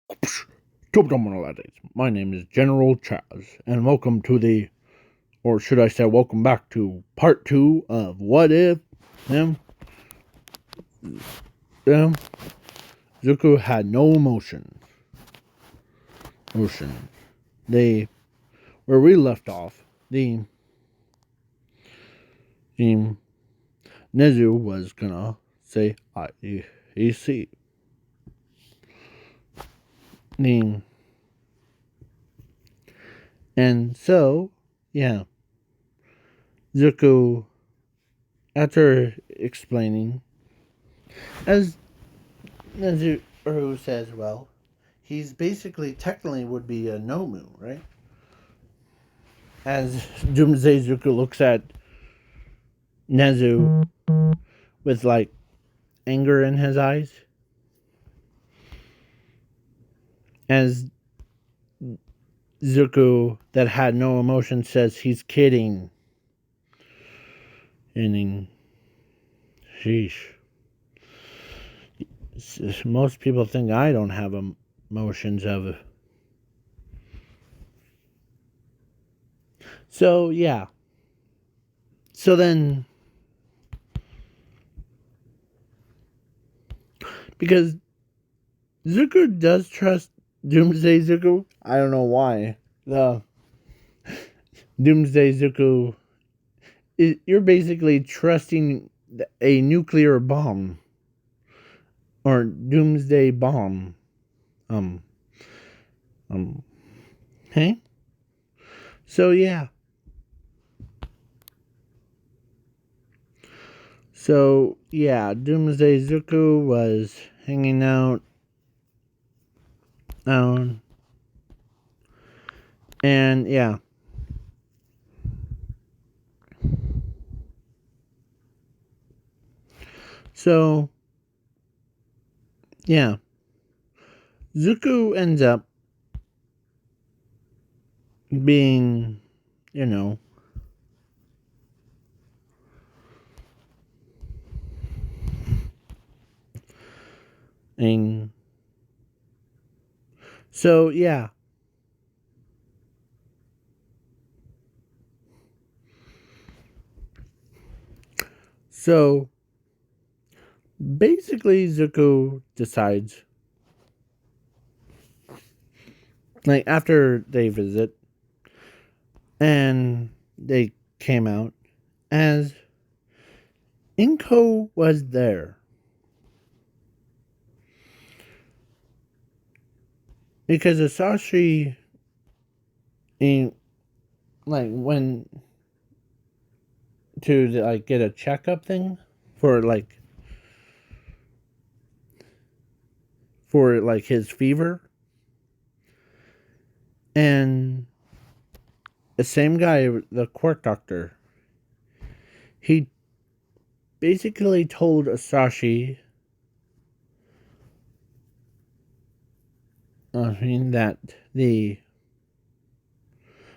Top lads. My name is General Chaz, and welcome to or should I say, welcome back to part 2 of What If them, them Zuko had no emotion. They, where we left off, the Nezu was gonna say, I see. And so, yeah, Zuko, after explaining, as Nezu says, well, he's basically technically would be a Nomu, right? As Doomsday Zuko looks at Nezu with like anger in his eyes, as Zuko, that had no emotion, says he's kidding. And sheesh. Most people think I don't have emotions of. So, yeah. So then, because Zuko does trust Doomsday Zuko, I don't know why. The Doomsday Zuko, you're basically trusting a nuclear bomb or doomsday bomb. Hey? So, yeah. So, yeah, Doomsday Zuko was hanging out. And, yeah. So, yeah. Zuko ends up being, and so, yeah. So, basically, Zuko decides, like, after they visit, and they came out, as Inko was there. Because Asashi, like, went to, like, get a checkup thing for, like, his fever. And the same guy, the court doctor, he basically told Asashi, that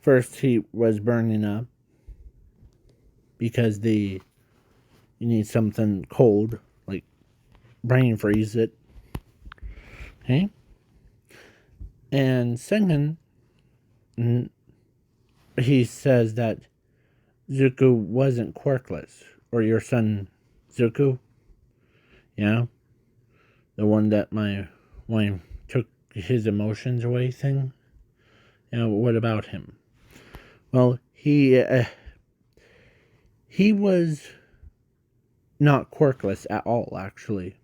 first he was burning up because you need something cold, like brain freeze it. Okay? And second, he says that Zuko wasn't quirkless, or your son Zuko, yeah, the one that my wife took his emotions away thing. What about him? Well, he was not quirkless at all. Actually,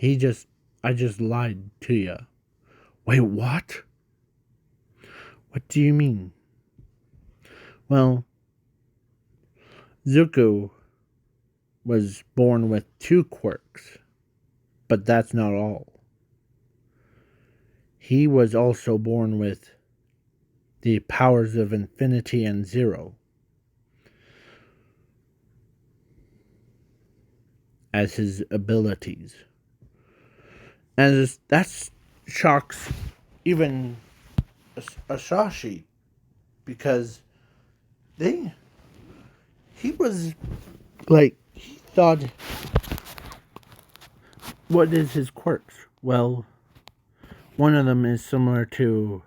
I just lied to you. Wait, what? What do you mean? Well, Zuko was born with 2 quirks, but that's not all. He was also born with the powers of infinity and zero as his abilities. And that shocks even Asashi, because he was like, he thought, what is his quirks? Well, one of them is similar to,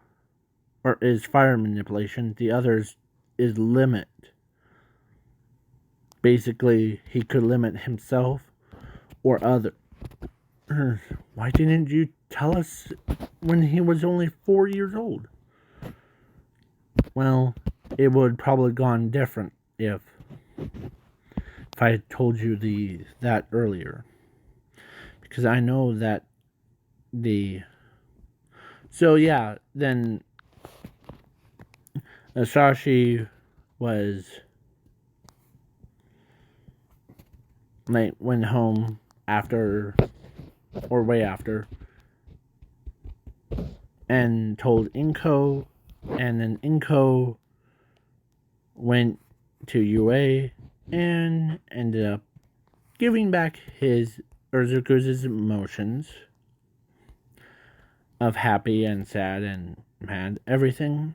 or is fire manipulation. The others is limit. Basically, he could limit himself or others. Why didn't you tell us when he was only 4 years old? Well, it would probably gone different if I had told you that earlier. Because I know that so yeah, then Asashi was like went home after or way after and told Inko, and then Inko went to UA and ended up giving back his Urzuku's emotions of happy and sad and mad, everything.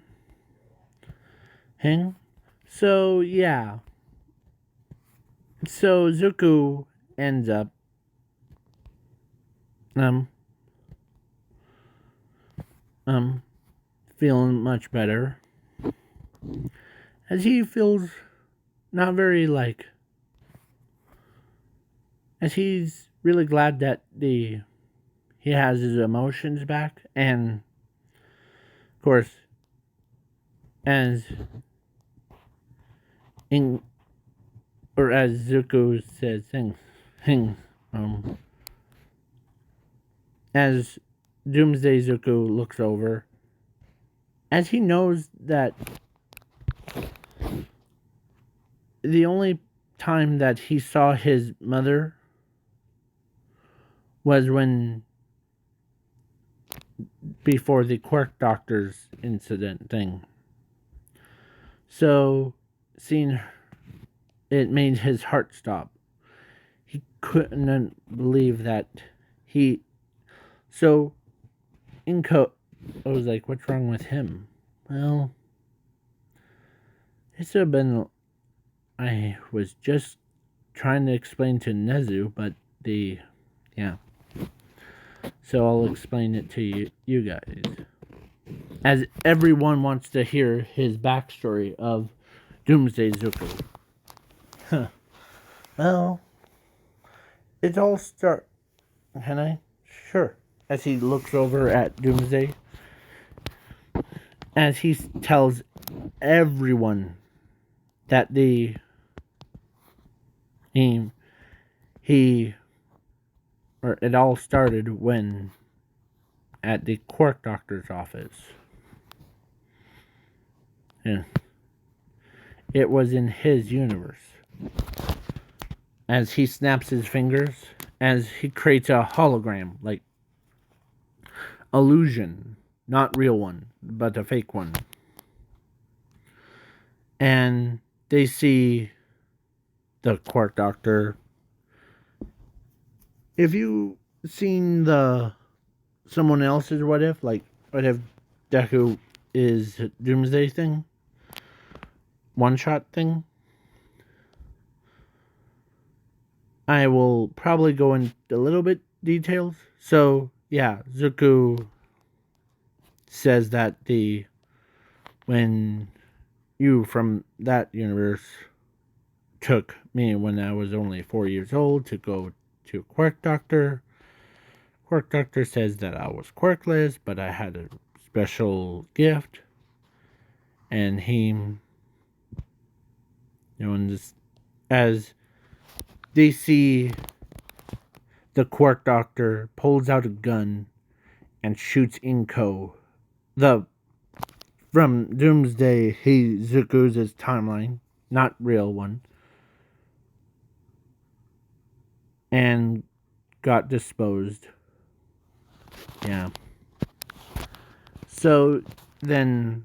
So yeah. So Zuko ends up feeling much better, as he feels not very as he's really glad that he has his emotions back, and of course, as as Zuko says as Doomsday Zuko looks over, as he knows that the only time that he saw his mother was before the Quirk Doctor's incident thing. So, seeing it made his heart stop. He couldn't believe that so Inko, I was like, what's wrong with him? Well, it should have been, I was just trying to explain to Nezu, but yeah. So I'll explain it to you guys. As everyone wants to hear his backstory of Doomsday Zuko. Well, it all start. Can I? Sure. As he looks over at Doomsday, as he tells everyone that it all started when at the Quirk Doctor's office. Yeah. It was in his universe. As he snaps his fingers, as he creates a hologram, like illusion, not real one, but a fake one. And they see the Quark Doctor. If you seen someone else's what if Deku is Doomsday thing, one shot thing, I will probably go into a little bit details. So yeah, Zuko says that when you from that universe took me when I was only 4 years old to go to Quark Doctor. Quark Doctor says that I was quirkless, but I had a special gift. And he, as they see the Quark Doctor pulls out a gun and shoots Inko. From Doomsday, Zuko's timeline, not real one. And got disposed. Yeah. So then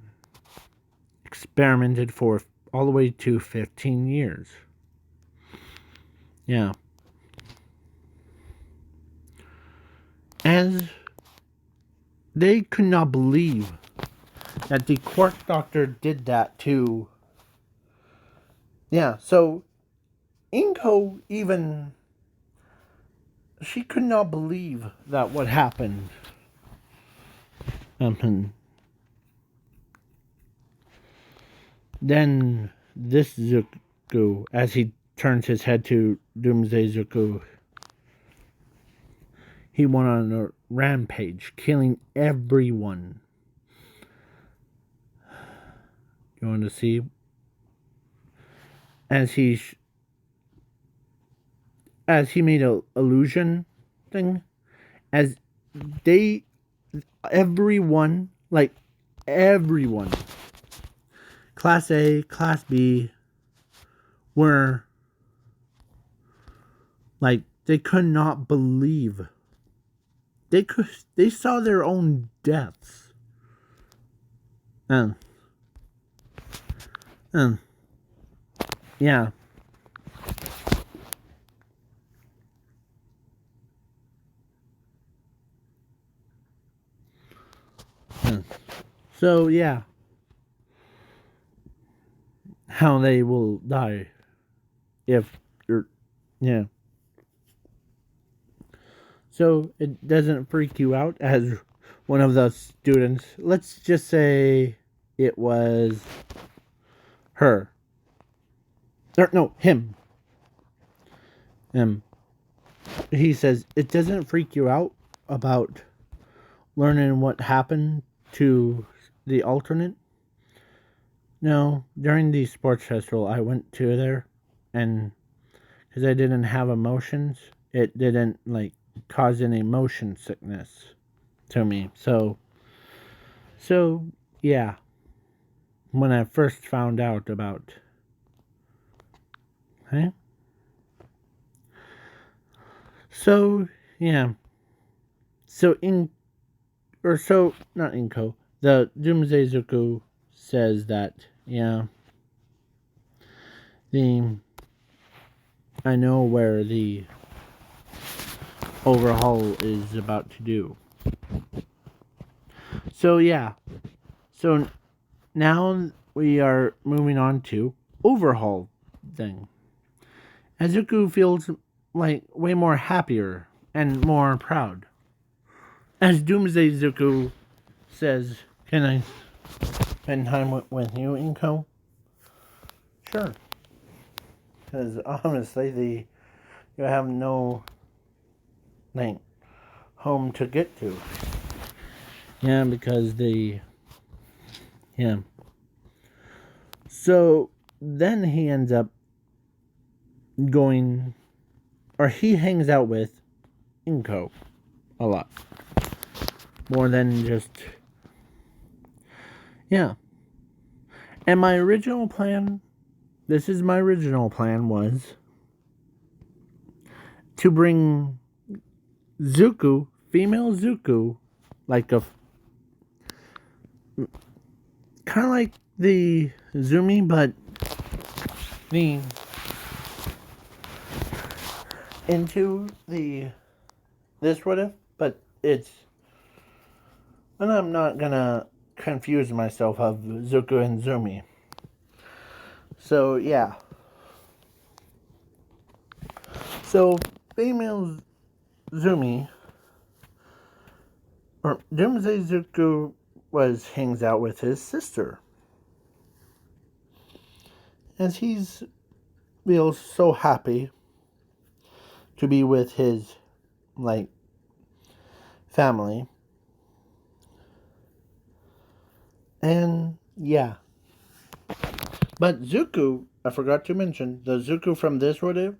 experimented for all the way to 15 years. Yeah. As they could not believe that the Quark Doctor did that to. Yeah, so Inko even. She could not believe that what happened. And then this Zuko, as he turns his head to Doomsday Zuko, he went on a rampage, killing everyone. You want to see? As he made a illusion thing, as they, everyone, like everyone, Class A, Class B, were like, they could not believe they saw their own deaths. And yeah. So yeah, how they will die if you're, yeah. So it doesn't freak you out as one of the students. Let's just say it was her. Or no, him. He says it doesn't freak you out about learning what happened to the alternate. No, during the sports festival, I went to there, and because I didn't have emotions, it didn't like cause any motion sickness to me. So yeah. When I first found out about, okay. So yeah. So not Inko. The Doomsday Zuko says that, yeah, the I know where the overhaul is about to do. So yeah. So now we are moving on to overhaul thing. As Zuko feels like way more happier and more proud. As Doomsday Zuko says, "Can I spend time with you, Inko?" Sure. Because honestly, you have no like home to get to. Yeah, because yeah. So then he ends up going, or he hangs out with Inko a lot more than just, yeah. And my original plan, was to bring Zuko, female Zuko, like a kind of like the Zumi, but the into the this would have, but it's, and I'm not gonna confuse myself of Zuko and Zumi. So yeah. So female Zumi, or Doomsday Zuko, hangs out with his sister, as he's feels so happy to be with his like family. And yeah. But Zuko, I forgot to mention, the Zuko from this Rodeo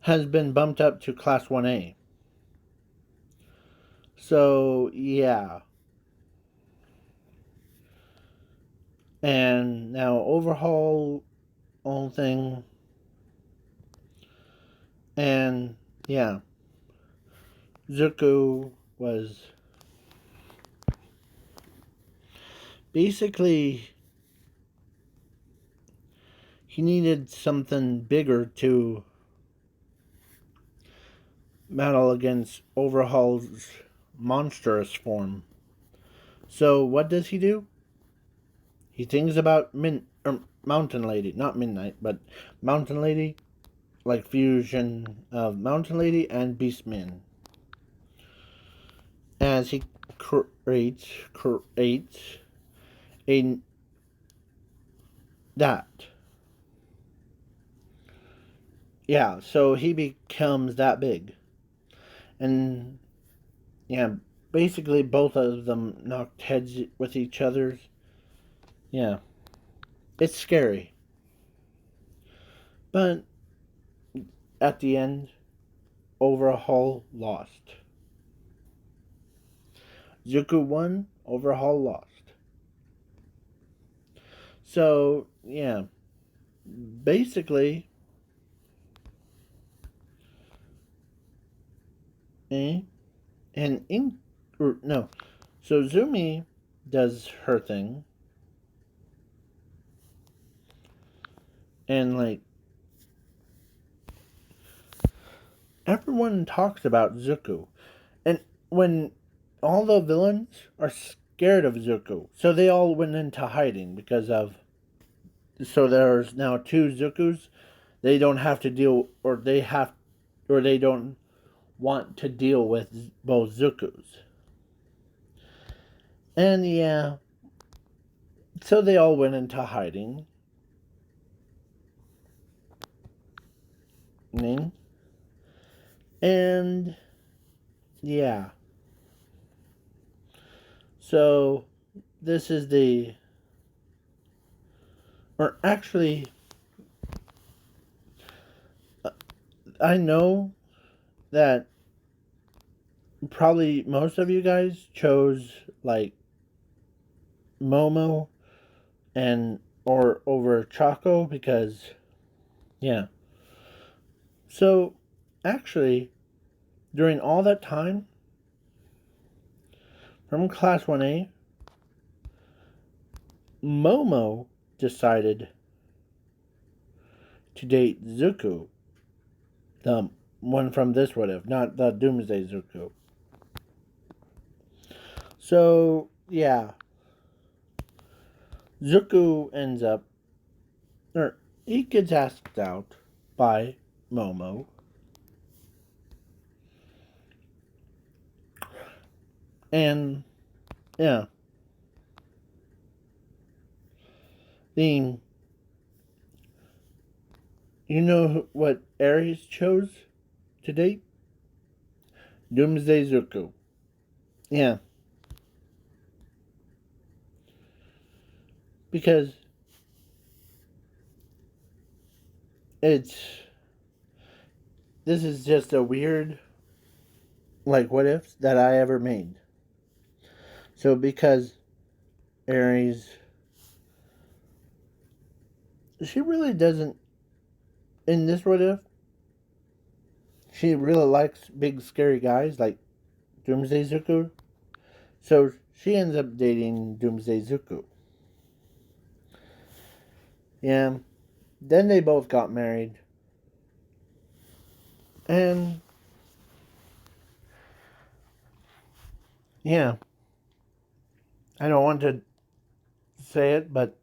has been bumped up to Class 1A. So, yeah. And now overhaul whole thing. And yeah. Zuko was basically, he needed something bigger to battle against Overhaul's monstrous form. So what does he do? He thinks about Mountain Lady, not Midnight, but Mountain Lady, like fusion of Mountain Lady and Beastman. As he creates a that. Yeah, so he becomes that big. And yeah, basically both of them knocked heads with each other's. Yeah, it's scary. But at the end, Overhaul lost. Zuko won, Overhaul lost. So, yeah, basically, eh? And no. So Zumi does her thing, and like everyone talks about Zuko, and when all the villains are scared of Zuko, so they all went into hiding because of. So there's now two Zukus. They don't have to deal, or they don't want to deal with both Zukus. And yeah, so they all went into hiding. And yeah, so this is the, or actually, I know that probably most of you guys chose like Momo and or over Choco because yeah. So actually, during all that time from Class 1A, Momo decided to date Zuko, the one from this what if, not the Doomsday Zuko. So yeah, Zuko ends up, or he gets asked out by Momo. And yeah, the you know what Aries chose to date? Doomsday Zuko. Yeah, because it's this is just a weird like what ifs that I ever made. So because Aries, she really doesn't in this what if. She really likes big scary guys like Doomsday Zuko. So she ends up dating Doomsday Zuko. Yeah. Then they both got married. And yeah, I don't want to say it, but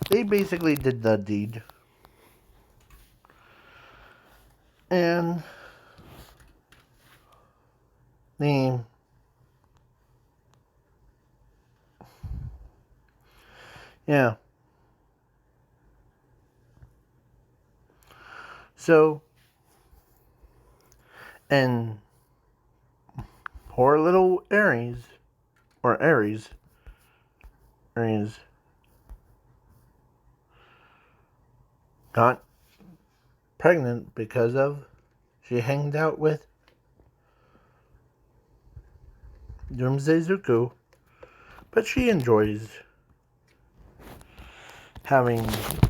they basically did the deed. And the yeah. So and poor little Aries got pregnant because of she hanged out with Doomsday Zuko, but she enjoys having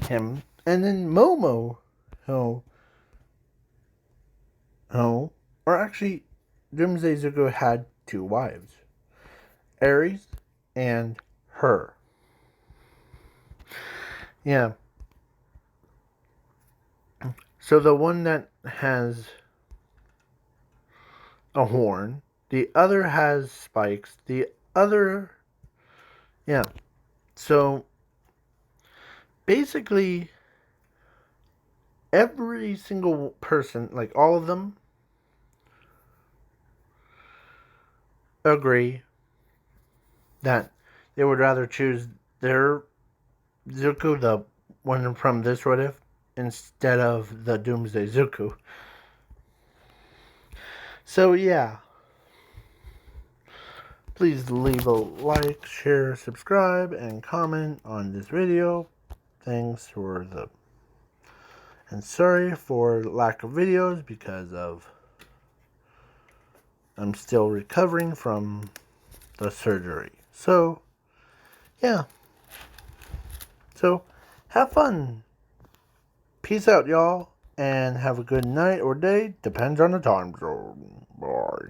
him. And then Momo, who, or actually, Doomsday Zuko had two wives, Aries and her. Yeah. So the one that has a horn, the other has spikes, the other, yeah. So basically, every single person, like all of them, agree that they would rather choose their Zuko, the one from this what if, instead of the Doomsday Zuko. So yeah, please leave a like, share, subscribe, and comment on this video. Thanks for the... And sorry for lack of videos because of... I'm still recovering from the surgery. So, yeah. So, have fun. Peace out, y'all. And have a good night or day. Depends on the time zone. Bye.